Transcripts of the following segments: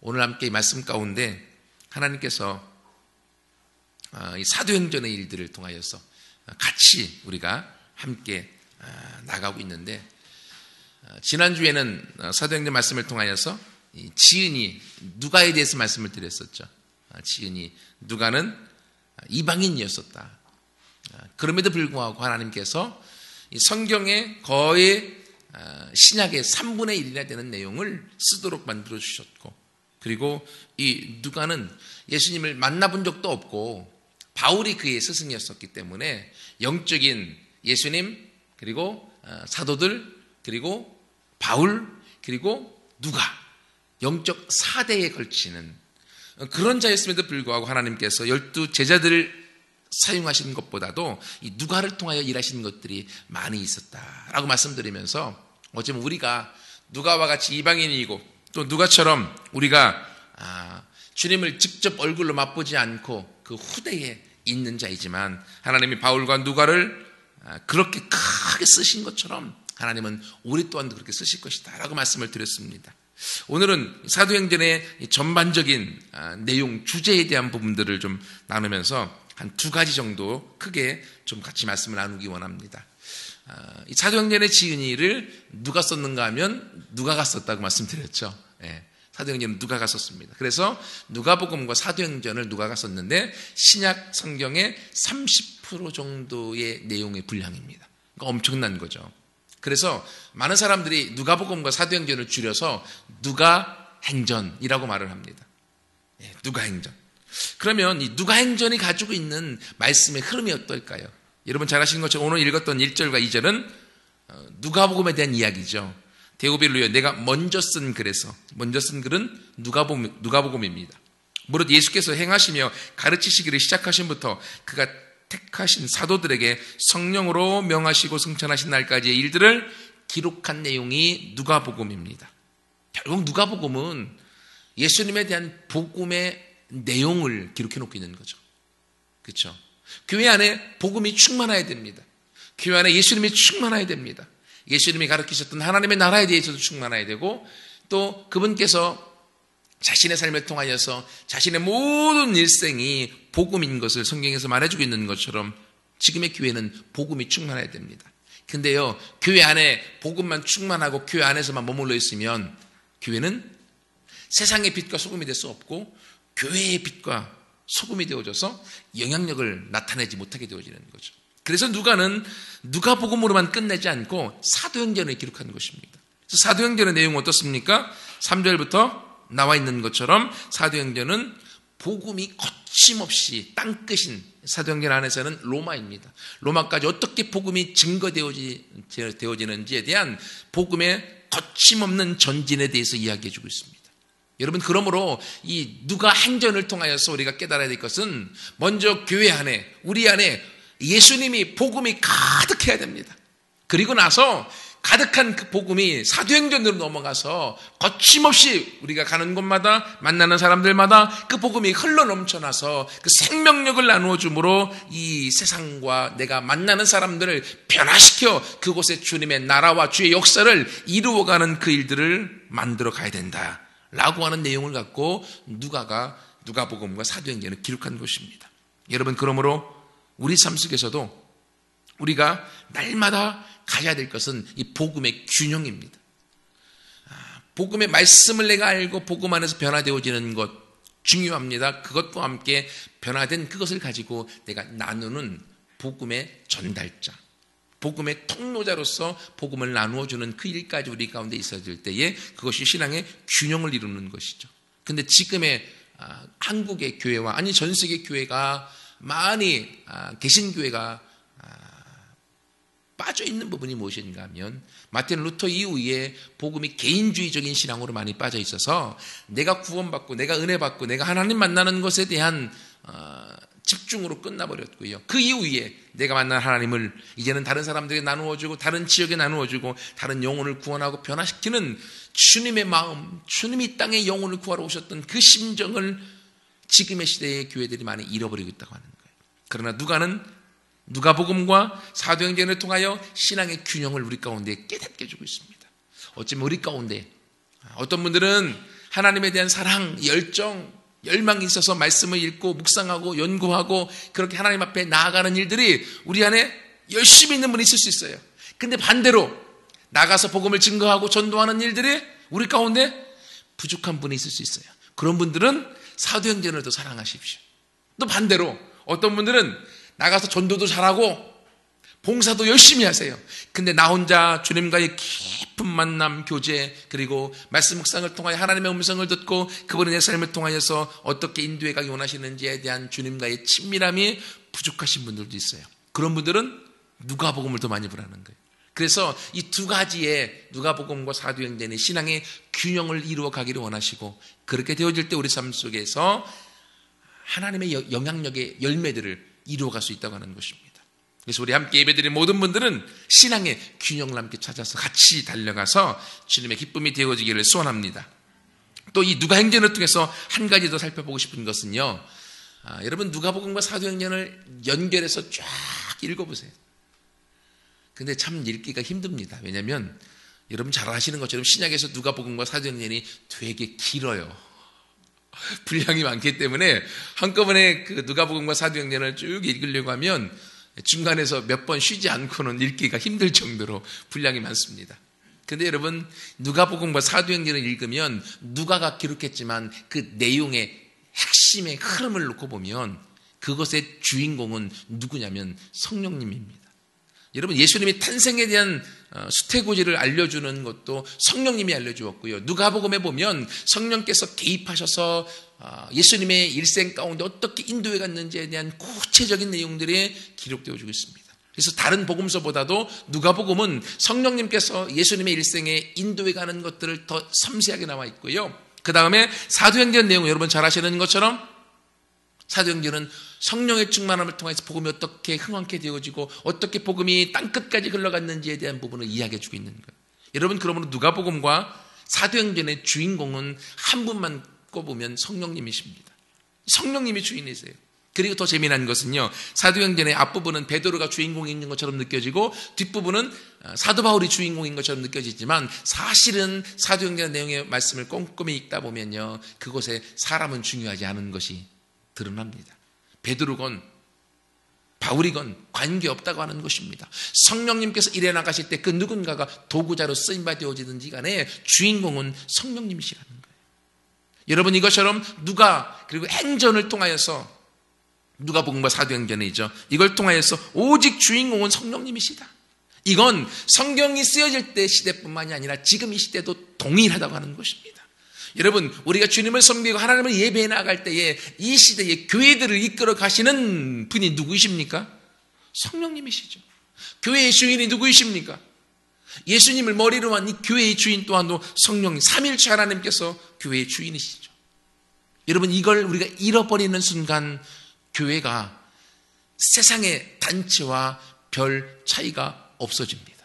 오늘 함께 이 말씀 가운데 하나님께서 이 사도행전의 일들을 통하여서 같이 우리가 함께 나가고 있는데, 지난주에는 사도행전 말씀을 통하여서 지은이 누가에 대해서 말씀을 드렸었죠. 지은이 누가는 이방인이었었다. 그럼에도 불구하고 하나님께서 이 성경에 거의 신약의 3분의 1이나 되는 내용을 쓰도록 만들어 주셨고, 그리고 이 누가는 예수님을 만나본 적도 없고 바울이 그의 스승이었었기 때문에 영적인 예수님, 그리고 사도들, 그리고 바울, 그리고 누가, 영적 4대에 걸치는 그런 자였음에도 불구하고 하나님께서 12 제자들을 사용하신 것보다도 이 누가를 통하여 일하시는 것들이 많이 있었다라고 말씀드리면서, 어쩌면 우리가 누가와 같이 이방인이고 또 누가처럼 우리가 주님을 직접 얼굴로 맛보지 않고 그 후대에 있는 자이지만, 하나님이 바울과 누가를 그렇게 크게 쓰신 것처럼 하나님은 우리 또한도 그렇게 쓰실 것이다 라고 말씀을 드렸습니다. 오늘은 사도행전의 전반적인 내용, 주제에 대한 부분들을 좀 나누면서 한 2가지 정도 크게 좀 같이 말씀을 나누기 원합니다. 이 사도행전의 지은이를 누가 썼는가 하면 누가가 썼다고 말씀드렸죠. 사도행전은 누가가 썼습니다. 그래서 누가복음과 사도행전을 누가가 썼는데 신약 성경의 30% 정도의 내용의 분량입니다. 그러니까 엄청난 거죠. 그래서 많은 사람들이 누가복음과 사도행전을 줄여서 누가행전이라고 말을 합니다. 누가행전. 그러면 이 누가행전이 가지고 있는 말씀의 흐름이 어떨까요? 여러분 잘 아시는 것처럼 오늘 읽었던 1절과 2절은 누가복음에 대한 이야기죠. 데오빌로여, 내가 먼저 쓴 글에서, 먼저 쓴 글은 누가복음입니다. 무릇 예수께서 행하시며 가르치시기를 시작하신부터 그가 택하신 사도들에게 성령으로 명하시고 승천하신 날까지의 일들을 기록한 내용이 누가복음입니다. 결국 누가복음은 예수님에 대한 복음의 내용을 기록해 놓고 있는 거죠. 그렇죠? 교회 안에 복음이 충만해야 됩니다. 교회 안에 예수님이 충만해야 됩니다. 예수님이 가르치셨던 하나님의 나라에 대해서도 충만해야 되고, 또 그분께서 자신의 삶을 통하여서 자신의 모든 일생이 복음인 것을 성경에서 말해주고 있는 것처럼 지금의 교회는 복음이 충만해야 됩니다. 근데요, 교회 안에 복음만 충만하고 교회 안에서만 머물러 있으면 교회는 세상의 빛과 소금이 될 수 없고 교회의 빛과 소금이 되어져서 영향력을 나타내지 못하게 되어지는 거죠. 그래서 누가는 누가복음으로만 끝내지 않고 사도행전을 기록한 것입니다. 그래서 사도행전의 내용은 어떻습니까? 3절부터 나와 있는 것처럼 사도행전은 복음이 거침없이 땅끝인, 사도행전 안에서는 로마입니다. 로마까지 어떻게 복음이 증거되어지는지에 대한 복음의 거침없는 전진에 대해서 이야기해주고 있습니다. 여러분, 그러므로 이 누가행전을 통하여서 우리가 깨달아야 될 것은 먼저 교회 안에, 우리 안에 예수님이 복음이 가득해야 됩니다. 그리고 나서 가득한 그 복음이 사도행전으로 넘어가서 거침없이 우리가 가는 곳마다 만나는 사람들마다 그 복음이 흘러 넘쳐나서 그 생명력을 나누어 줌으로 이 세상과 내가 만나는 사람들을 변화시켜 그곳에 주님의 나라와 주의 역사를 이루어가는 그 일들을 만들어 가야 된다라고 하는 내용을 갖고 누가복음과 사도행전을 기록한 것입니다. 여러분, 그러므로 우리 삶 속에서도 우리가 날마다 가져야 될 것은 이 복음의 균형입니다. 복음의 말씀을 내가 알고 복음 안에서 변화되어지는 것 중요합니다. 그것과 함께 변화된 그것을 가지고 내가 나누는 복음의 전달자, 복음의 통로자로서 복음을 나누어주는 그 일까지 우리 가운데 있어질 때에 그것이 신앙의 균형을 이루는 것이죠. 그런데 지금의 한국의 교회와 아니 전 세계 교회가 많이 개신교회가 빠져있는 부분이 무엇인가 하면 마틴 루터 이후에 복음이 개인주의적인 신앙으로 많이 빠져 있어서 내가 구원받고 내가 은혜받고 내가 하나님 만나는 것에 대한 집중으로 끝나버렸고요. 그 이후에 내가 만난 하나님을 이제는 다른 사람들에게 나누어주고 다른 지역에 나누어주고 다른 영혼을 구원하고 변화시키는 주님의 마음, 주님이 땅에 영혼을 구하러 오셨던 그 심정을 지금의 시대의 교회들이 많이 잃어버리고 있다고 하는 거예요. 그러나 누가복음과 사도행전을 통하여 신앙의 균형을 우리 가운데 깨닫게 해주고 있습니다. 어쩌면 우리 가운데 어떤 분들은 하나님에 대한 사랑, 열정, 열망이 있어서 말씀을 읽고 묵상하고 연구하고 그렇게 하나님 앞에 나아가는 일들이 우리 안에 열심히 있는 분이 있을 수 있어요. 근데 반대로 나가서 복음을 증거하고 전도하는 일들이 우리 가운데 부족한 분이 있을 수 있어요. 그런 분들은 사도행전을 더 사랑하십시오. 또 반대로 어떤 분들은 나가서 전도도 잘하고 봉사도 열심히 하세요. 근데 나 혼자 주님과의 깊은 만남, 교제, 그리고 말씀 묵상을 통하여 하나님의 음성을 듣고 그분의 내 삶을 통하여서 어떻게 인도해 가기 원하시는지에 대한 주님과의 친밀함이 부족하신 분들도 있어요. 그런 분들은 누가복음을 더 많이 보라는 거예요. 그래서 이 두 가지의 누가복음과 사도행전의 신앙의 균형을 이루어 가기를 원하시고 그렇게 되어질 때 우리 삶 속에서 하나님의 영향력의 열매들을 이루어갈 수 있다고 하는 것입니다. 그래서 우리 함께 예배드린 모든 분들은 신앙의 균형을 함께 찾아서 같이 달려가서 주님의 기쁨이 되어지기를 소원합니다. 또 이 누가행전을 통해서 한 가지 더 살펴보고 싶은 것은요. 여러분 누가복음과 사도행전을 연결해서 쫙 읽어보세요. 근데 참 읽기가 힘듭니다. 왜냐하면 여러분 잘 아시는 것처럼 신약에서 누가복음과 사도행전이 되게 길어요. 분량이 많기 때문에 한꺼번에 그 누가복음과 사도행전을 쭉 읽으려고 하면 중간에서 몇 번 쉬지 않고는 읽기가 힘들 정도로 분량이 많습니다. 근데 여러분 누가복음과 사도행전을 읽으면 누가가 기록했지만 그 내용의 핵심의 흐름을 놓고 보면 그것의 주인공은 누구냐면 성령님입니다. 여러분 예수님의 탄생에 대한 수태고지를 알려주는 것도 성령님이 알려주었고요. 누가복음에 보면 성령께서 개입하셔서 예수님의 일생 가운데 어떻게 인도해 갔는지에 대한 구체적인 내용들이 기록되어지고 있습니다. 그래서 다른 복음서보다도 누가복음은 성령님께서 예수님의 일생에 인도해 가는 것들을 더 섬세하게 나와 있고요. 그 다음에 사도행전 내용 여러분 잘 아시는 것처럼 사도행전은 성령의 충만함을 통해서 복음이 어떻게 흥황케 되어지고 어떻게 복음이 땅끝까지 흘러갔는지에 대한 부분을 이야기해 주고 있는 거예요. 여러분 그러므로 누가복음과 사도행전의 주인공은 한 분만 꼽으면 성령님이십니다. 성령님이 주인이세요. 그리고 더 재미난 것은요. 사도행전의 앞부분은 베드로가 주인공인 것처럼 느껴지고 뒷부분은 사도 바울이 주인공인 것처럼 느껴지지만 사실은 사도행전 내용의 말씀을 꼼꼼히 읽다 보면요. 그곳에 사람은 중요하지 않은 것이 드러납니다. 베드로건 바울이건 관계없다고 하는 것입니다. 성령님께서 일해 나가실 때 그 누군가가 도구자로 쓰임받아 되어지든지 간에 주인공은 성령님이시라는 거예요. 여러분 이것처럼 누가 그리고 행전을 통하여서 누가복음과 사도행전이죠. 이걸 통하여서 오직 주인공은 성령님이시다. 이건 성경이 쓰여질 때 시대뿐만이 아니라 지금 이 시대도 동일하다고 하는 것입니다. 여러분 우리가 주님을 섬기고 하나님을 예배해 나갈 때에 이 시대의 교회들을 이끌어 가시는 분이 누구이십니까? 성령님이시죠. 교회의 주인이 누구이십니까? 예수님을 머리로 한 이 교회의 주인 또한도 성령님, 삼일체 하나님께서 교회의 주인이시죠. 여러분 이걸 우리가 잃어버리는 순간 교회가 세상의 단체와 별 차이가 없어집니다.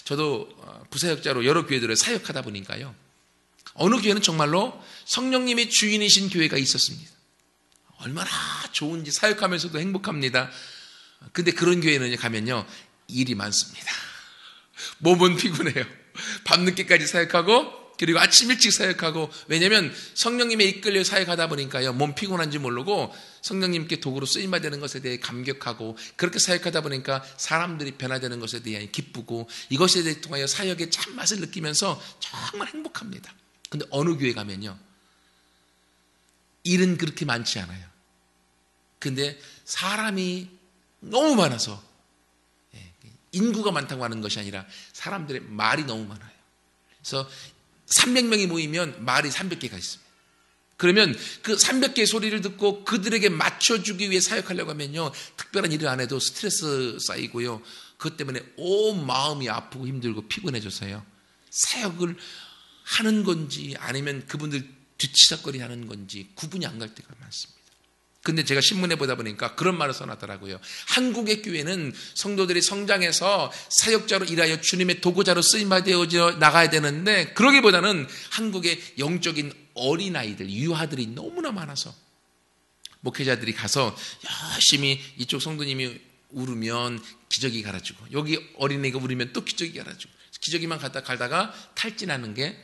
저도 부사역자로 여러 교회들을 사역하다 보니까요. 어느 교회는 정말로 성령님의 주인이신 교회가 있었습니다. 얼마나 좋은지 사역하면서도 행복합니다. 근데 그런 교회는 가면요. 일이 많습니다. 몸은 피곤해요. 밤늦게까지 사역하고 그리고 아침 일찍 사역하고 왜냐하면 성령님의 이끌려 사역하다 보니까요. 몸 피곤한지 모르고 성령님께 도구로 쓰임받는 것에 대해 감격하고 그렇게 사역하다 보니까 사람들이 변화되는 것에 대해 기쁘고 이것에 대해 통하여 사역의 참맛을 느끼면서 정말 행복합니다. 근데 어느 교회 가면요. 일은 그렇게 많지 않아요. 근데 사람이 너무 많아서 인구가 많다고 하는 것이 아니라 사람들의 말이 너무 많아요. 그래서 300명이 모이면 말이 300개가 있습니다. 그러면 그 300개의 소리를 듣고 그들에게 맞춰주기 위해 사역하려고 하면요. 특별한 일을 안 해도 스트레스 쌓이고요. 그것 때문에 온 마음이 아프고 힘들고 피곤해져서요. 사역을 하는 건지 아니면 그분들 뒤치다거리 하는 건지 구분이 안 갈 때가 많습니다. 근데 제가 신문에 보다 보니까 그런 말을 써놨더라고요. 한국의 교회는 성도들이 성장해서 사역자로 일하여 주님의 도구자로 쓰임받아 나가야 되는데 그러기보다는 한국의 영적인 어린아이들, 유아들이 너무나 많아서 목회자들이 가서 열심히 이쪽 성도님이 울으면 기저귀 갈아주고 여기 어린이가 울으면 또 기저귀 갈아주고 기저귀만 갖다 갈다가 탈진하는 게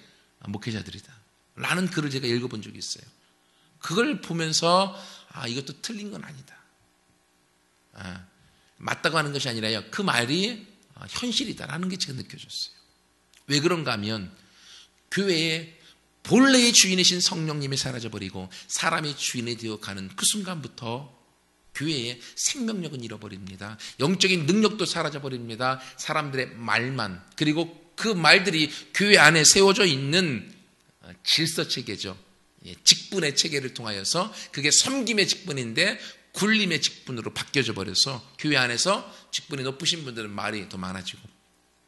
목회자들이다 라는 글을 제가 읽어본 적이 있어요. 그걸 보면서 이것도 틀린 건 아니다. 맞다고 하는 것이 아니라요. 그 말이 현실이다라는 게 제가 느껴졌어요. 왜 그런가 하면 교회에 본래의 주인이신 성령님이 사라져버리고 사람이 주인이 되어가는 그 순간부터 교회의 생명력은 잃어버립니다. 영적인 능력도 사라져버립니다. 사람들의 말만, 그리고 그 말들이 교회 안에 세워져 있는 질서체계죠. 직분의 체계를 통하여서 그게 섬김의 직분인데 굴림의 직분으로 바뀌어져 버려서 교회 안에서 직분이 높으신 분들은 말이 더 많아지고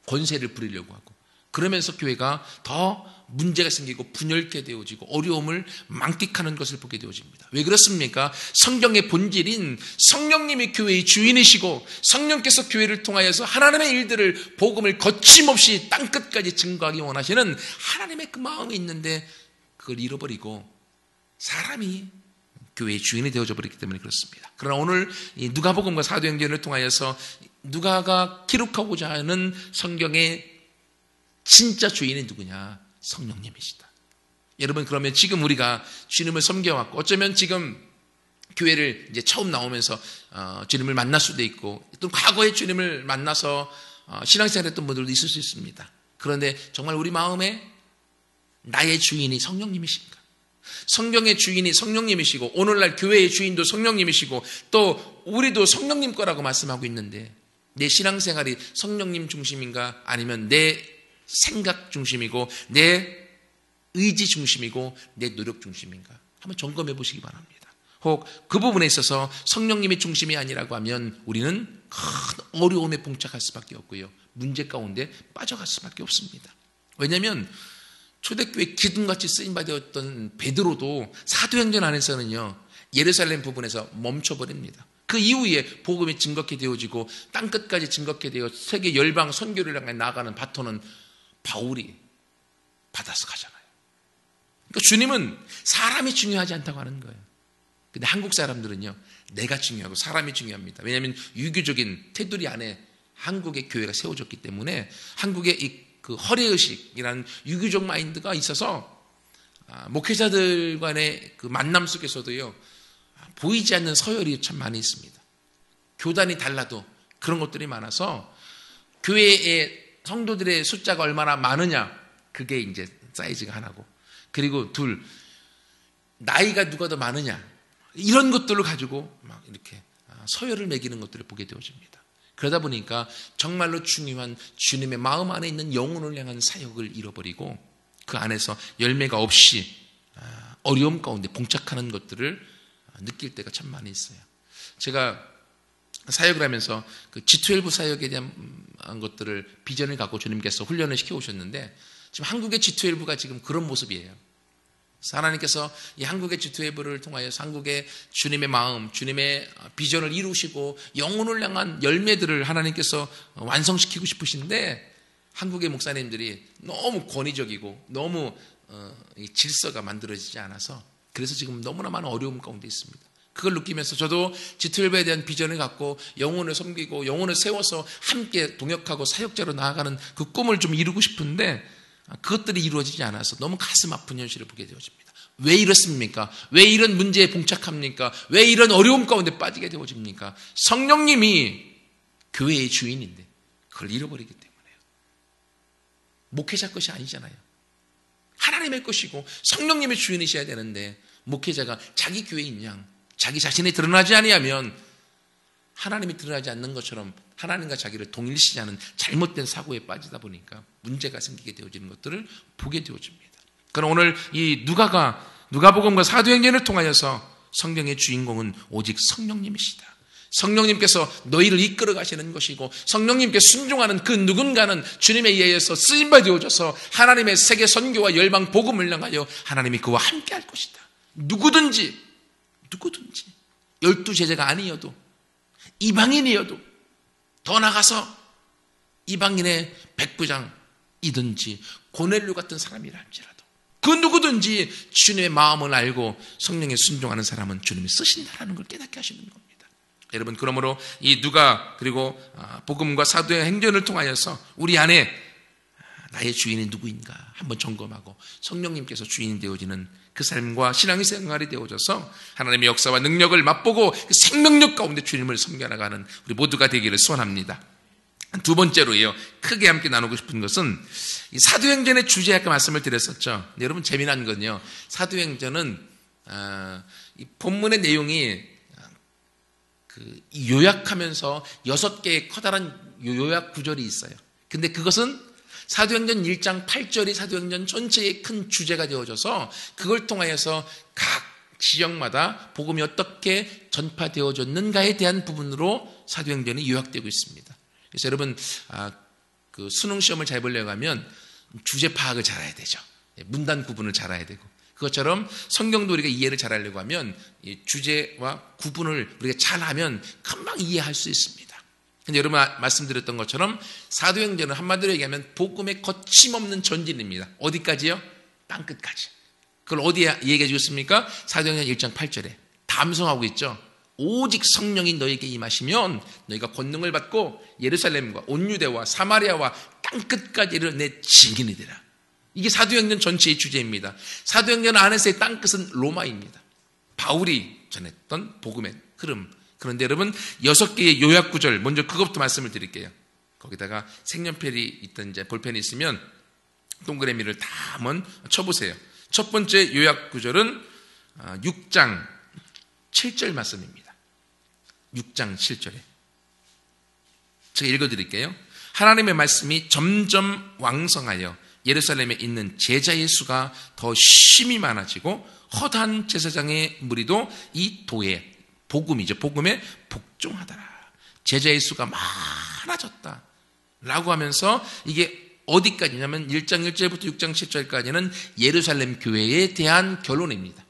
권세를 부리려고 하고, 그러면서 교회가 더 문제가 생기고 분열케 되어지고 어려움을 만끽하는 것을 보게 되어집니다. 왜 그렇습니까? 성경의 본질인 성령님이 교회의 주인이시고 성령께서 교회를 통하여서 하나님의 일들을, 복음을 거침없이 땅끝까지 증거하기 원하시는 하나님의 그 마음이 있는데 그걸 잃어버리고 사람이 교회의 주인이 되어져 버렸기 때문에 그렇습니다. 그러나 오늘 이 누가복음과 사도행전을 통하여서 누가가 기록하고자 하는 성경의 진짜 주인이 누구냐? 성령님이시다. 여러분, 그러면 지금 우리가 주님을 섬겨왔고 어쩌면 지금 교회를 이제 처음 나오면서 주님을 만날 수도 있고 또 과거에 주님을 만나서 신앙생활 했던 분들도 있을 수 있습니다. 그런데 정말 우리 마음에 나의 주인이 성령님이십니까? 성경의 주인이 성령님이시고 오늘날 교회의 주인도 성령님이시고 또 우리도 성령님 거라고 말씀하고 있는데 내 신앙생활이 성령님 중심인가 아니면 내 생각 중심이고 내 의지 중심이고 내 노력 중심인가 한번 점검해 보시기 바랍니다. 혹 그 부분에 있어서 성령님의 중심이 아니라고 하면 우리는 큰 어려움에 봉착할 수밖에 없고요. 문제 가운데 빠져갈 수밖에 없습니다. 왜냐하면 초대교회 기둥같이 쓰임받았던 베드로도 사도행전 안에서는요, 예루살렘 부분에서 멈춰버립니다. 그 이후에 복음이 증거케 되어지고 땅끝까지 증거케 되어 세계 열방 선교를 향해 나아가는 바톤은 바울이 받아서 가잖아요. 그러니까 주님은 사람이 중요하지 않다고 하는 거예요. 근데 한국 사람들은요, 내가 중요하고 사람이 중요합니다. 왜냐하면 유교적인 테두리 안에 한국의 교회가 세워졌기 때문에 한국의 그 허례의식이라는 유교적 마인드가 있어서 목회자들 간의 그 만남 속에서도요, 보이지 않는 서열이 참 많이 있습니다. 교단이 달라도 그런 것들이 많아서 교회의 성도들의 숫자가 얼마나 많으냐, 그게 이제 사이즈가 하나고, 그리고 둘, 나이가 누가 더 많으냐, 이런 것들을 가지고 막 이렇게 서열을 매기는 것들을 보게 되어집니다. 그러다 보니까 정말로 중요한 주님의 마음 안에 있는 영혼을 향한 사역을 잃어버리고 그 안에서 열매가 없이 어려움 가운데 봉착하는 것들을 느낄 때가 참 많이 있어요. 제가 사역을 하면서 그 G12 사역에 대한 것들을 비전을 갖고 주님께서 훈련을 시켜오셨는데 지금 한국의 G12가 지금 그런 모습이에요. 하나님께서 이 한국의 G12를 통하여서 한국의 주님의 마음, 주님의 비전을 이루시고 영혼을 향한 열매들을 하나님께서 완성시키고 싶으신데 한국의 목사님들이 너무 권위적이고 너무 질서가 만들어지지 않아서 그래서 지금 너무나 많은 어려움 가운데 있습니다. 그걸 느끼면서 저도 G12에 대한 비전을 갖고 영혼을 섬기고 영혼을 세워서 함께 동역하고 사역자로 나아가는 그 꿈을 좀 이루고 싶은데 그것들이 이루어지지 않아서 너무 가슴 아픈 현실을 보게 되어집니다. 왜 이렇습니까? 왜 이런 문제에 봉착합니까? 왜 이런 어려움 가운데 빠지게 되어집니까? 성령님이 교회의 주인인데 그걸 잃어버리기 때문에요. 목회자 것이 아니잖아요. 하나님의 것이고 성령님의 주인이셔야 되는데 목회자가 자기 교회인 양 자기 자신이 드러나지 아니하면 하나님이 드러나지 않는 것처럼 하나님과 자기를 동일시하는 잘못된 사고에 빠지다 보니까 문제가 생기게 되어지는 것들을 보게 되어집니다. 그럼 오늘 이 누가복음과 사도행전을 통하여서 성경의 주인공은 오직 성령님이시다. 성령님께서 너희를 이끌어 가시는 것이고 성령님께 순종하는 그 누군가는 주님에 의해서 쓰임받아져서 하나님의 세계 선교와 열방 복음을 향하여 하나님이 그와 함께 할 것이다. 누구든지 12 제자가 아니어도 이방인이어도 더 나가서 이방인의 백부장이든지 고넬료 같은 사람이라 할지라도 그 누구든지 주님의 마음을 알고 성령에 순종하는 사람은 주님이 쓰신다라는 걸 깨닫게 하시는 겁니다. 여러분, 그러므로 이 누가 그리고 복음과 사도의 행전을 통하여서 우리 안에 나의 주인이 누구인가 한번 점검하고 성령님께서 주인이 되어지는 그 삶과 신앙의 생활이 되어져서 하나님의 역사와 능력을 맛보고 그 생명력 가운데 주님을 섬겨나가는 우리 모두가 되기를 소원합니다. 두 번째로요, 크게 함께 나누고 싶은 것은 이 사도행전의 주제 아까 말씀을 드렸었죠. 근데 여러분 재미난 건요, 사도행전은 이 본문의 내용이 요약하면서 6개의 커다란 요약 구절이 있어요. 근데 그것은 사도행전 1장 8절이 사도행전 전체의 큰 주제가 되어져서 그걸 통하여서 각 지역마다 복음이 어떻게 전파되어졌는가에 대한 부분으로 사도행전이 요약되고 있습니다. 그래서 여러분 그 수능 시험을 잘 보려고 하면 주제 파악을 잘해야 되죠. 문단 구분을 잘해야 되고, 그것처럼 성경도 우리가 이해를 잘하려고 하면 이 주제와 구분을 우리가 잘하면 금방 이해할 수 있습니다. 근데 여러분 말씀드렸던 것처럼 사도행전은 한마디로 얘기하면 복음의 거침없는 전진입니다. 어디까지요? 땅끝까지. 그걸 어디에 얘기해 주셨습니까? 사도행전 1장 8절에 담성하고 있죠. 오직 성령이 너에게 임하시면 너희가 권능을 받고 예루살렘과 온 유대와 사마리아와 땅끝까지 이르러 내 증인이 되라. 이게 사도행전 전체의 주제입니다. 사도행전 안에서의 땅끝은 로마입니다. 바울이 전했던 복음의 흐름. 그런데 여러분 6개의 요약 구절, 먼저 그것부터 말씀을 드릴게요. 거기다가 색연필이 있던 이제 볼펜이 있으면 동그라미를 다 한번 쳐보세요. 첫 번째 요약 구절은 6장 7절 말씀입니다. 6장 7절에 제가 읽어드릴게요. 하나님의 말씀이 점점 왕성하여 예루살렘에 있는 제자의 수가 더 심히 많아지고 허다한 제사장의 무리도 이 도에, 복음이죠, 복음에 복종하더라. 제자의 수가 많아졌다 라고 하면서 이게 어디까지냐면 1장 1절부터 6장 7절까지는 예루살렘 교회에 대한 결론입니다.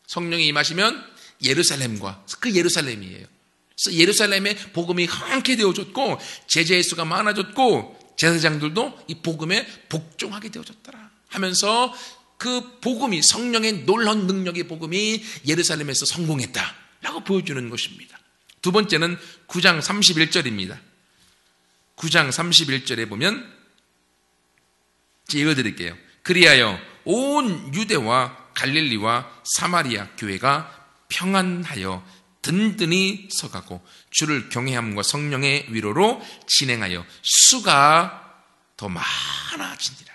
성령이 임하시면 예루살렘과 그 예루살렘이에요. 그래서 예루살렘에 복음이 흔쾌히 되어졌고 제자의 수가 많아졌고 제사장들도 이 복음에 복종하게 되어졌더라 하면서 그 복음이, 성령의 놀라운 능력의 복음이 예루살렘에서 성공했다라고 보여주는 것입니다. 두 번째는 9장 31절입니다. 9장 31절에 보면 제가 읽어드릴게요. 그리하여 온 유대와 갈릴리와 사마리아 교회가 평안하여 든든히 서가고 주를 경외함과 성령의 위로로 진행하여 수가 더 많아지니라.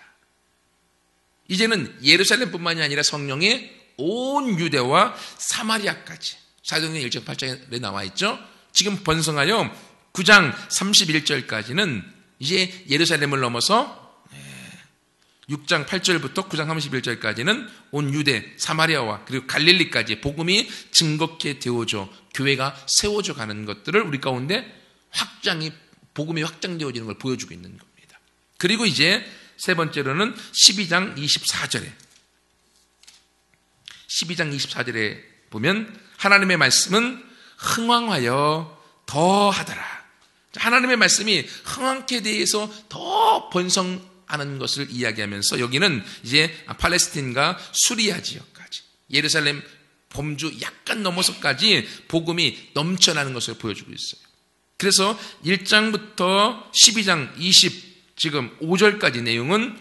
이제는 예루살렘뿐만이 아니라 성령의 온 유대와 사마리아까지, 사도행전 1장 8절에 나와 있죠. 지금 번성하여 9장 31절까지는 이제 예루살렘을 넘어서 6장 8절부터 9장 31절까지는 온 유대, 사마리아와 그리고 갈릴리까지 복음이 증거케 되어져 교회가 세워져 가는 것들을 우리 가운데 복음이 확장되어지는 걸 보여주고 있는 겁니다. 그리고 이제 세 번째로는 12장 24절에 보면 하나님의 말씀은 흥왕하여 더하더라. 하나님의 말씀이 흥왕케 대해서 더 번성하는 것을 이야기하면서 여기는 이제 팔레스틴과 수리아 지역까지, 예루살렘 범주 약간 넘어서까지 복음이 넘쳐나는 것을 보여주고 있어요. 그래서 1장부터 12장 지금 5절까지 내용은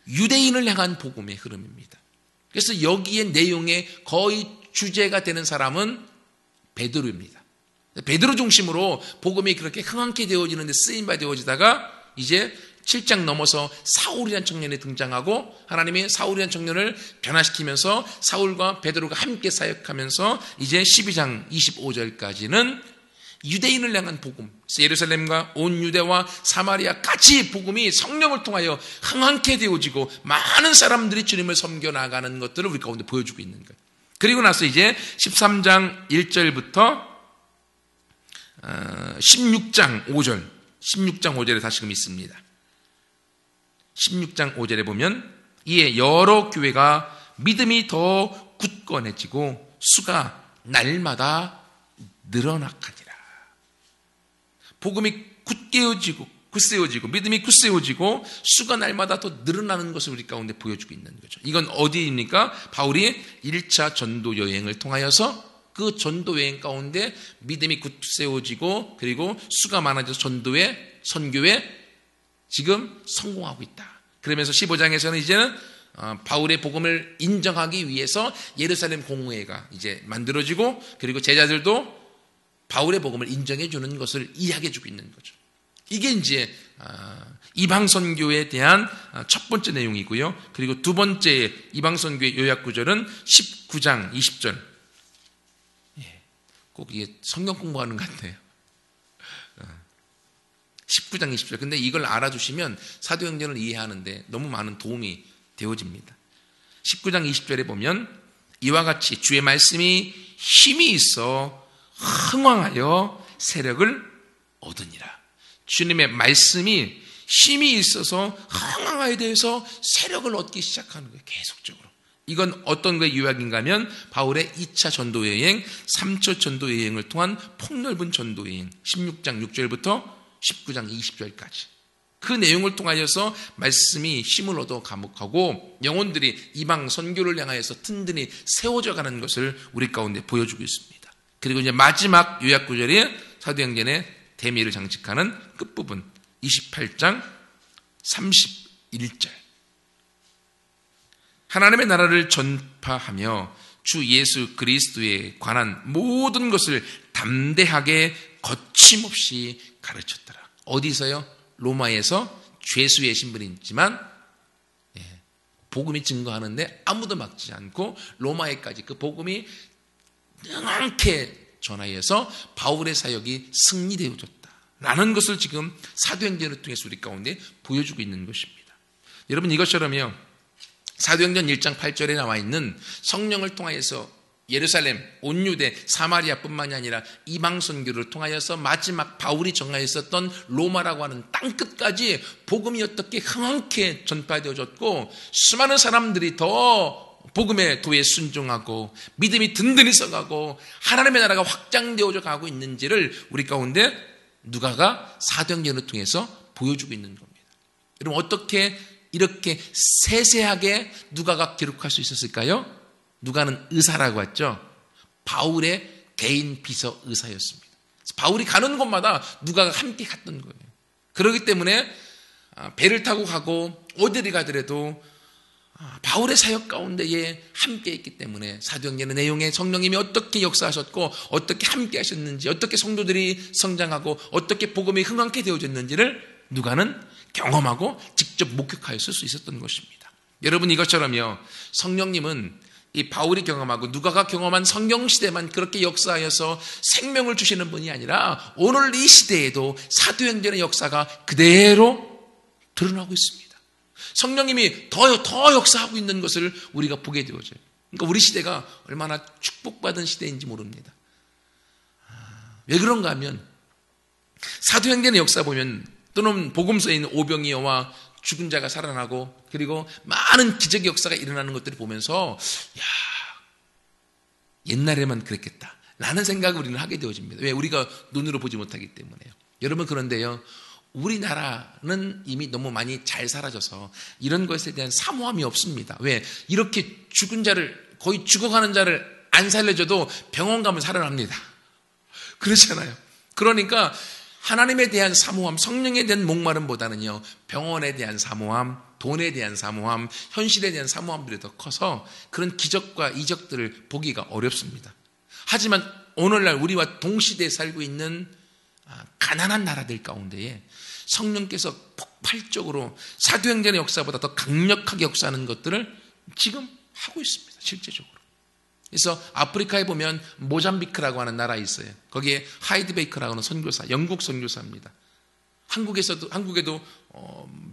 유대인을 향한 복음의 흐름입니다. 그래서 여기에 내용의 거의 주제가 되는 사람은 베드로입니다. 베드로 중심으로 복음이 그렇게 흥황케 되어지는데 쓰임바 되어지다가 이제 7장 넘어서 사울이라는 청년이 등장하고 하나님이 사울이라는 청년을 변화시키면서 사울과 베드로가 함께 사역하면서 이제 12장 25절까지는 유대인을 향한 복음, 예루살렘과 온 유대와 사마리아까지 복음이 성령을 통하여 흥황케 되어지고 많은 사람들이 주님을 섬겨나가는 것들을 우리 가운데 보여주고 있는 거예요. 그리고 나서 이제 13장 1절부터 16장 5절에 다시금 있습니다. 16장 5절에 보면 이에 여러 교회가 믿음이 더 굳건해지고 수가 날마다 늘어나가니라. 복음이 굳세워지고 믿음이 굳세워지고 수가 날마다 더 늘어나는 것을 우리 가운데 보여주고 있는 거죠. 이건 어디입니까? 바울이 1차 전도 여행을 통하여서 그 전도 여행 가운데 믿음이 굳세워지고 그리고 수가 많아져서 선교에 지금 성공하고 있다. 그러면서 15장에서는 이제는 바울의 복음을 인정하기 위해서 예루살렘 공회가 이제 만들어지고, 그리고 제자들도 바울의 복음을 인정해 주는 것을 이야기해 주고 있는 거죠. 이게 이제 이방 선교에 대한 첫 번째 내용이고요. 그리고 두 번째 이방 선교의 요약 구절은 19장 20절. 꼭 이게 성경 공부하는 것 같아요. 19장 20절. 근데 이걸 알아두시면 사도행전을 이해하는데 너무 많은 도움이 되어집니다. 19장 20절에 보면 이와 같이 주의 말씀이 힘이 있어 흥왕하여 세력을 얻으니라. 주님의 말씀이 힘이 있어서 흥왕하에 대해서 세력을 얻기 시작하는 거예요. 계속적으로. 이건 어떤 거의 요약인가 하면 바울의 2차 전도여행, 3차 전도여행을 통한 폭넓은 전도여행, 16장 6절부터 19장 20절까지. 그 내용을 통하여서 말씀이 힘을 얻어 감옥하고 영혼들이 이방 선교를 향하여서 든든히 세워져 가는 것을 우리 가운데 보여주고 있습니다. 그리고 이제 마지막 요약 구절이 사도행전의 대미를 장식하는 끝부분 28장 31절. 하나님의 나라를 전파하며 주 예수 그리스도에 관한 모든 것을 담대하게 거침없이 가르쳤더라. 어디서요? 로마에서 죄수의 신분이지만 복음이 증거하는데 아무도 막지 않고 로마에까지 그 복음이 능하게 전하여서 바울의 사역이 승리되어졌다라는 것을 지금 사도행전을 통해서 우리 가운데 보여주고 있는 것입니다. 여러분, 이것처럼요, 사도행전 1장 8절에 나와 있는 성령을 통하여서 예루살렘, 온 유대, 사마리아뿐만이 아니라 이방 선교를 통하여서 마지막 바울이 정하였었던 로마라고 하는 땅끝까지 복음이 어떻게 흥황케 전파되어졌고 수많은 사람들이 더 복음의 도에 순종하고 믿음이 든든히 서가고 하나님의 나라가 확장되어져 가고 있는지를 우리 가운데 누가가 사도행전을 통해서 보여주고 있는 겁니다. 여러분, 어떻게 이렇게 세세하게 누가가 기록할 수 있었을까요? 누가는 의사라고 했죠. 바울의 개인 비서 의사였습니다. 바울이 가는 곳마다 누가가 함께 갔던 거예요. 그렇기 때문에 배를 타고 가고 어디를 가더라도 바울의 사역 가운데에 함께 있기 때문에 사도행전의 내용에 성령님이 어떻게 역사하셨고 어떻게 함께 하셨는지, 어떻게 성도들이 성장하고 어떻게 복음이 흥황케 되어졌는지를 누가는 경험하고 직접 목격하였을 수 있었던 것입니다. 여러분, 이것처럼요, 성령님은 이 바울이 경험하고 누가가 경험한 성경 시대만 그렇게 역사하여서 생명을 주시는 분이 아니라 오늘 이 시대에도 사도행전의 역사가 그대로 드러나고 있습니다. 성령님이 더 역사하고 있는 것을 우리가 보게 되어져요. 그러니까 우리 시대가 얼마나 축복받은 시대인지 모릅니다. 왜 그런가 하면 사도행전의 역사 보면, 또는 복음서에 있는 오병이어와 죽은 자가 살아나고 그리고 많은 기적의 역사가 일어나는 것들을 보면서 옛날에만 그랬겠다 라는 생각을 우리는 하게 되어집니다. 왜? 우리가 눈으로 보지 못하기 때문에요. 여러분, 그런데요, 우리나라는 이미 너무 많이 잘 살아져서 이런 것에 대한 사모함이 없습니다. 왜? 이렇게 죽은 자를, 거의 죽어가는 자를 안 살려줘도 병원 가면 살아납니다. 그렇잖아요. 그러니까 하나님에 대한 사모함, 성령에 대한 목마름보다는요, 병원에 대한 사모함, 돈에 대한 사모함, 현실에 대한 사모함들이 더 커서 그런 기적과 이적들을 보기가 어렵습니다. 하지만 오늘날 우리와 동시대에 살고 있는 가난한 나라들 가운데에 성령께서 폭발적으로 사도행전의 역사보다 더 강력하게 역사하는 것들을 지금 하고 있습니다. 실제적으로. 그래서 아프리카에 보면 모잠비크라고 하는 나라가 있어요. 거기에 하이드 베이커라고 하는 선교사, 영국 선교사입니다. 한국에도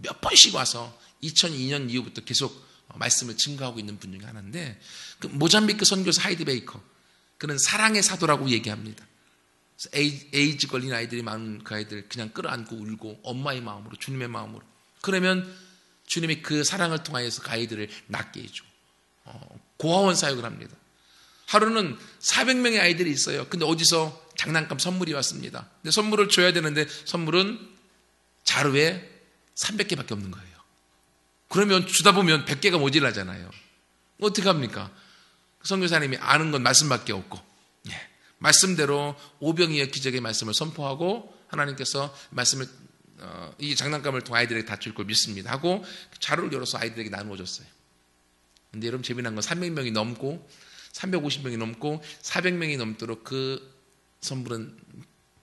몇 번씩 와서 2002년 이후부터 계속 말씀을 증거하고 있는 분 중에 하나인데, 그 모잠비크 선교사 하이드 베이커, 그는 사랑의 사도라고 얘기합니다. 에이즈 걸린 아이들이 많은 그 아이들 그냥 끌어안고 울고 엄마의 마음으로, 주님의 마음으로. 그러면 주님이 그 사랑을 통하여서 그 아이들을 낫게 해줘. 고아원 사역을 합니다. 하루는 400명의 아이들이 있어요. 근데 어디서 장난감 선물이 왔습니다. 근데 선물을 줘야 되는데 선물은 자루에 300개밖에 없는 거예요. 그러면 주다 보면 100개가 모자라잖아요. 어떻게 합니까? 선교사님이 아는 건 말씀밖에 없고, 말씀대로 오병이어 기적의 말씀을 선포하고 하나님께서 말씀을 이 장난감을 통해 아이들에게 다 줄 걸 믿습니다 하고 자료를 열어서 아이들에게 나누어 줬어요. 근데 여러분 재미난 건 300명이 넘고 350명이 넘고 400명이 넘도록 그 선물은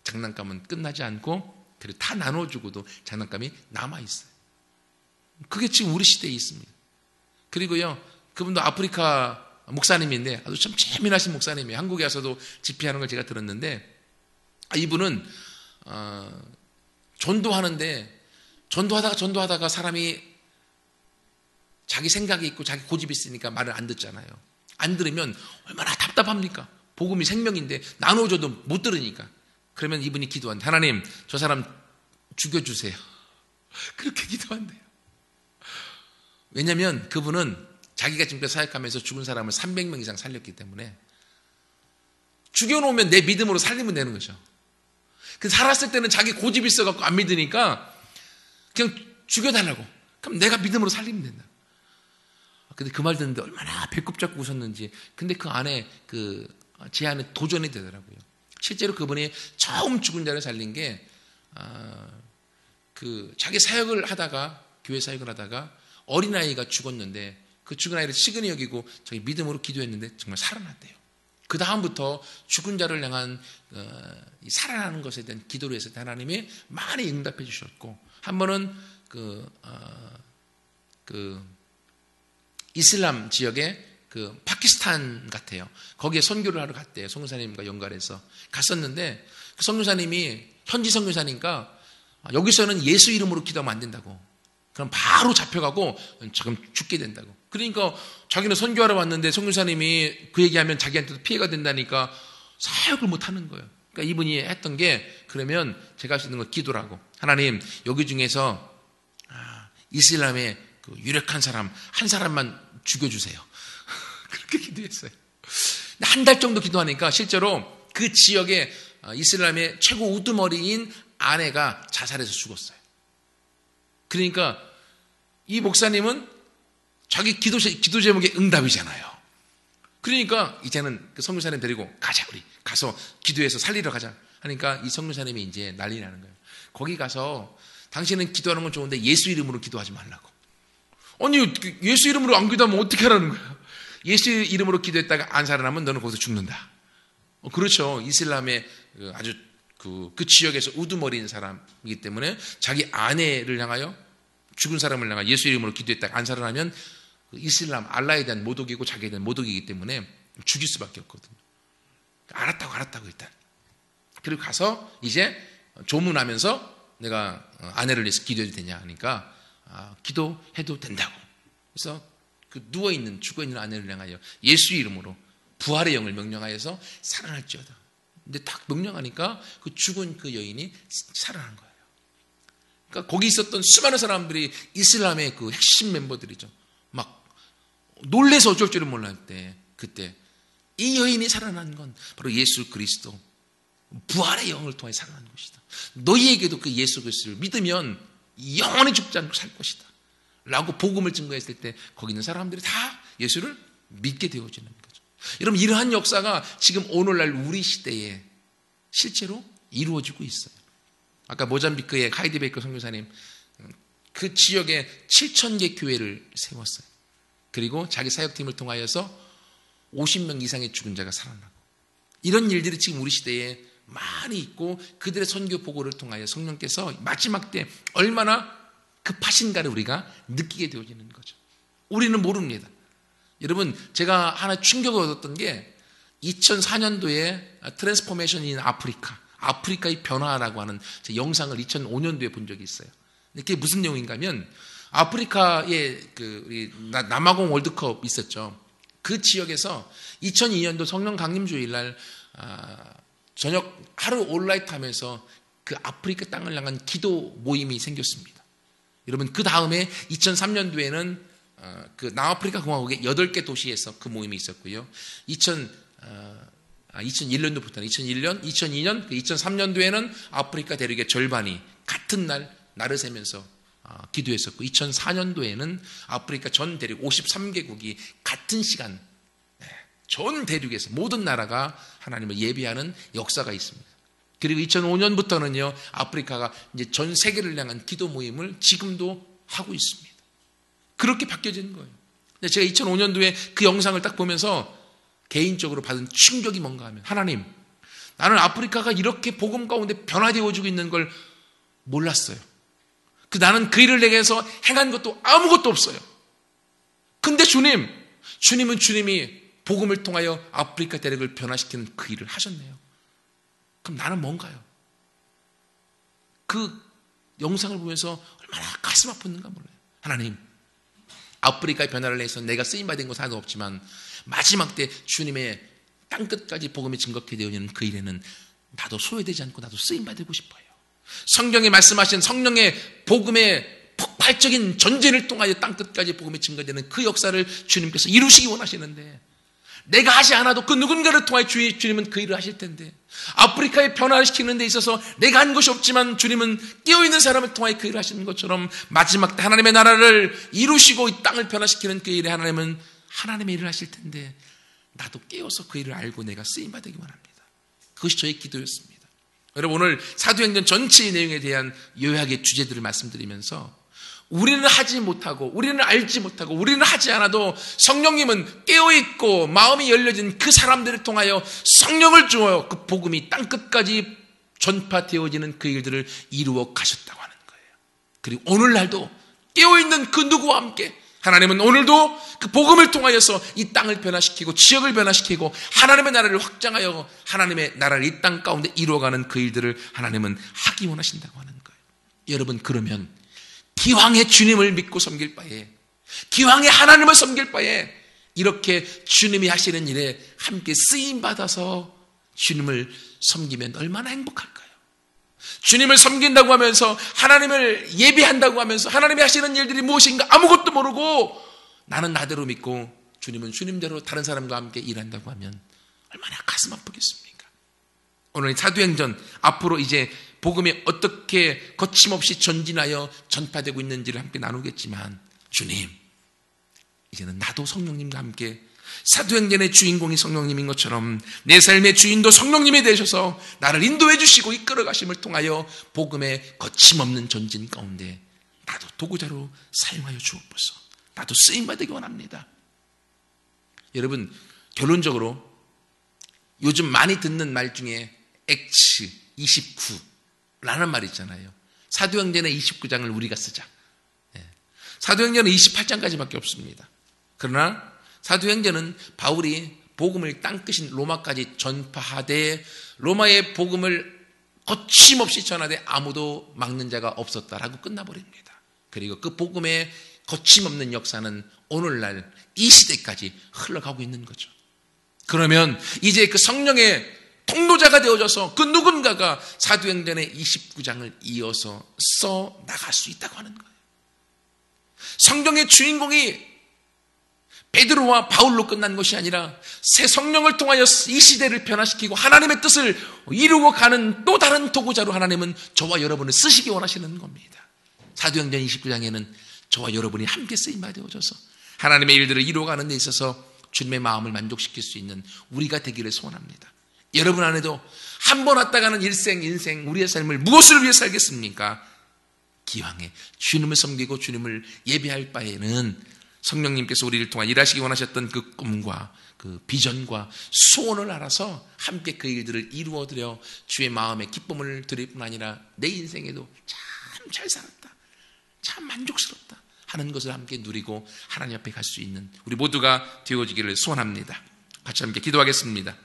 장난감은 끝나지 않고 그리고 다 나눠주고도 장난감이 남아있어요. 그게 지금 우리 시대에 있습니다. 그리고요, 그분도 아프리카 목사님인데 아주 참 재미나신 목사님이에요. 한국에 와서도 집회하는 걸 제가 들었는데 이분은 전도하다가 사람이 자기 생각이 있고 자기 고집이 있으니까 말을 안 듣잖아요. 안 들으면 얼마나 답답합니까? 복음이 생명인데 나눠줘도 못 들으니까. 그러면 이분이 기도한대. 하나님, 저 사람 죽여주세요. 그렇게 기도한대요. 왜냐하면 그분은 자기가 지금까지 사역하면서 죽은 사람을 300명 이상 살렸기 때문에 죽여놓으면 내 믿음으로 살리면 되는 거죠. 그 살았을 때는 자기 고집이 있어갖고 안 믿으니까 그냥 죽여달라고. 그럼 내가 믿음으로 살리면 된다. 근데 그 말 듣는데 얼마나 배꼽 잡고 웃었는지. 근데 그 안에 제 안에 도전이 되더라고요. 실제로 그분이 처음 죽은 자를 살린 게 자기 사역을 하다가 교회 사역을 하다가 어린아이가 죽었는데 그 죽은 아이를 시근히 여기고 자기 믿음으로 기도했는데 정말 살아났대요. 그 다음부터 죽은 자를 향한 살아나는 것에 대한 기도를 했을 때 하나님이 많이 응답해 주셨고, 한 번은 이슬람 지역에 파키스탄 같아요. 거기에 선교를 하러 갔대요. 선교사님과 연결해서 갔었는데 그 선교사님이 현지 선교사니까 여기서는 예수 이름으로 기도하면 안 된다고. 그럼 바로 잡혀가고 지금 죽게 된다고. 그러니까 자기는 선교하러 왔는데 선교사님이 그 얘기하면 자기한테도 피해가 된다니까 사역을 못 하는 거예요. 그러니까 이분이 했던 게, 그러면 제가 할 수 있는 건 기도라고. 하나님, 여기 중에서 이슬람의 유력한 사람 한 사람만 죽여주세요. 그렇게 기도했어요. 한 달 정도 기도하니까 실제로 그 지역의 이슬람의 최고 우두머리인 아내가 자살해서 죽었어요. 그러니까 이 목사님은 자기 기도 제목의 응답이잖아요. 그러니까 이제는 그 선교사님 데리고 가자, 우리 가서 기도해서 살리러 가자 하니까 이 선교사님이 이제 난리 나는 거예요. 거기 가서 당신은 기도하는 건 좋은데 예수 이름으로 기도하지 말라고. 아니, 예수 이름으로 안 기도하면 어떻게 하라는 거야? 예수 이름으로 기도했다가 안 살아나면 너는 거기서 죽는다. 그렇죠. 이슬람의 아주 그 지역에서 우두머리인 사람이기 때문에 자기 아내를 향하여, 죽은 사람을 향하여 예수 이름으로 기도했다가 안 살아나면 이슬람 알라에 대한 모독이고 자기에 대한 모독이기 때문에 죽일 수밖에 없거든요. 알았다고 일단. 그리고 가서 이제 조문하면서 내가 아내를 위해서 기도해도 되냐 하니까 기도해도 된다고. 그래서 누워있는 죽어있는 아내를 향하여 예수 이름으로 부활의 영을 명령하여서 살아날지어다. 근데 딱 명령하니까 그 죽은 그 여인이 살아난 거예요. 그러니까 거기 있었던 수많은 사람들이 이슬람의 그 핵심 멤버들이죠. 막 놀래서 어쩔 줄을 몰랄 때, 그때 이 여인이 살아난 건 바로 예수 그리스도 부활의 영을 통해 살아난 것이다. 너희에게도 그 예수 그리스도를 믿으면 영원히 죽지 않고 살 것이다 라고 복음을 증거했을 때 거기 있는 사람들이 다 예수를 믿게 되어지는 거죠. 여러분, 이러한 역사가 지금 오늘날 우리 시대에 실제로 이루어지고 있어요. 아까 모잠비크의 하이디베이커 선교사님, 그 지역에 7,000개 교회를 세웠어요. 그리고 자기 사역팀을 통하여서 50명 이상의 죽은 자가 살아나고, 이런 일들이 지금 우리 시대에 많이 있고, 그들의 선교 보고를 통하여 성령께서 마지막 때 얼마나 급하신가를 우리가 느끼게 되어지는 거죠. 우리는 모릅니다. 여러분, 제가 하나 충격을 얻었던 게 2004년도에 트랜스포메이션 인 아프리카의 변화라고 하는 제 영상을 2005년도에 본 적이 있어요. 그게 무슨 내용인가 하면, 아프리카에 우리 남아공 월드컵 있었죠. 그 지역에서 2002년도 성령 강림 주일날 저녁 하루 온라이트 하면서 그 아프리카 땅을 향한 기도 모임이 생겼습니다. 여러분, 그 다음에 2003년도에는 그 남아프리카 공화국의 8개 도시에서 그 모임이 있었고요. 2001년도부터는 2001년, 2002년, 2003년도에는 아프리카 대륙의 절반이 같은 날을 새면서 기도했었고, 2004년도에는 아프리카 전 대륙 53개국이 같은 시간 전 대륙에서 모든 나라가 하나님을 예배하는 역사가 있습니다. 그리고 2005년부터는요, 아프리카가 이제 전 세계를 향한 기도 모임을 지금도 하고 있습니다. 그렇게 바뀌어진 거예요. 근데 제가 2005년도에 그 영상을 딱 보면서 개인적으로 받은 충격이 뭔가 하면, 하나님, 나는 아프리카가 이렇게 복음 가운데 변화되어지고 있는 걸 몰랐어요. 나는 그 일을 내게서 행한 것도 아무것도 없어요. 근데 주님은 주님이 복음을 통하여 아프리카 대륙을 변화시키는 그 일을 하셨네요. 그럼 나는 뭔가요? 그 영상을 보면서 얼마나 가슴 아팠는가 몰라요. 하나님, 아프리카의 변화를 위해서 내가 쓰임받은 것은 하나도 없지만 마지막 때 주님의 땅끝까지 복음이 증거케 되어지는 그 일에는 나도 소외되지 않고 나도 쓰임받고 싶어요. 성경에 말씀하신 성령의 복음의 폭발적인 전쟁을 통하여 땅끝까지 복음이 증거되는 그 역사를 주님께서 이루시기 원하시는데, 내가 하지 않아도 그 누군가를 통하여 주님은 그 일을 하실 텐데, 아프리카의 변화를 시키는 데 있어서 내가 한 것이 없지만 주님은 깨어있는 사람을 통하여 그 일을 하시는 것처럼 마지막 때 하나님의 나라를 이루시고 이 땅을 변화시키는 그 일에 하나님은 하나님의 일을 하실 텐데, 나도 깨어서 그 일을 알고 내가 쓰임받기 원합니다. 그것이 저의 기도였습니다. 여러분, 오늘 사도행전 전체의 내용에 대한 요약의 주제들을 말씀드리면서, 우리는 하지 못하고 우리는 알지 못하고 우리는 하지 않아도 성령님은 깨어있고 마음이 열려진 그 사람들을 통하여 성령을 주어 그 복음이 땅끝까지 전파되어지는 그 일들을 이루어 가셨다고 하는 거예요. 그리고 오늘날도 깨어있는 그 누구와 함께 하나님은 오늘도 그 복음을 통하여서 이 땅을 변화시키고 지역을 변화시키고 하나님의 나라를 확장하여 하나님의 나라를 이 땅 가운데 이루어가는 그 일들을 하나님은 하기 원하신다고 하는 거예요. 여러분, 그러면 기왕의 주님을 믿고 섬길 바에, 기왕의 하나님을 섬길 바에 이렇게 주님이 하시는 일에 함께 쓰임받아서 주님을 섬기면 얼마나 행복할까요? 주님을 섬긴다고 하면서, 하나님을 예배한다고 하면서 하나님이 하시는 일들이 무엇인가 아무것도 모르고 나는 나대로 믿고 주님은 주님대로 다른 사람과 함께 일한다고 하면 얼마나 가슴 아프겠습니까? 오늘 사도행전 앞으로 이제 복음이 어떻게 거침없이 전진하여 전파되고 있는지를 함께 나누겠지만, 주님, 이제는 나도 성령님과 함께 사도행전의 주인공이 성령님인 것처럼 내 삶의 주인도 성령님이 되셔서 나를 인도해 주시고 이끌어 가심을 통하여 복음의 거침없는 전진 가운데 나도 도구자로 사용하여 주옵소서. 나도 쓰임받기 원합니다. 여러분, 결론적으로 요즘 많이 듣는 말 중에 액츠 29라는 말이 있잖아요. 사도행전의 29장을 우리가 쓰자. 사도행전은 28장까지밖에 없습니다. 그러나 사도행전은 바울이 복음을 땅끝인 로마까지 전파하되 로마의 복음을 거침없이 전하되 아무도 막는 자가 없었다라고 끝나버립니다. 그리고 그 복음의 거침없는 역사는 오늘날 이 시대까지 흘러가고 있는 거죠. 그러면 이제 그 성령의 통로자가 되어져서 그 누군가가 사도행전의 29장을 이어서 써 나갈 수 있다고 하는 거예요. 성경의 주인공이 베드로와 바울로 끝난 것이 아니라 새 성령을 통하여 이 시대를 변화시키고 하나님의 뜻을 이루어 가는 또 다른 도구자로 하나님은 저와 여러분을 쓰시기 원하시는 겁니다. 사도행전 29장에는 저와 여러분이 함께 쓰임받아져서 하나님의 일들을 이루어가는 데 있어서 주님의 마음을 만족시킬 수 있는 우리가 되기를 소원합니다. 여러분 안에도 한 번 왔다가는 인생 우리의 삶을 무엇을 위해 살겠습니까? 기왕에 주님을 섬기고 주님을 예배할 바에는 성령님께서 우리를 통해 일하시기 원하셨던 그 꿈과 그 비전과 소원을 알아서 함께 그 일들을 이루어드려 주의 마음에 기쁨을 드릴 뿐 아니라 내 인생에도 참 잘 살았다, 참 만족스럽다 하는 것을 함께 누리고 하나님 앞에 갈 수 있는 우리 모두가 되어지기를 소원합니다. 같이 함께 기도하겠습니다.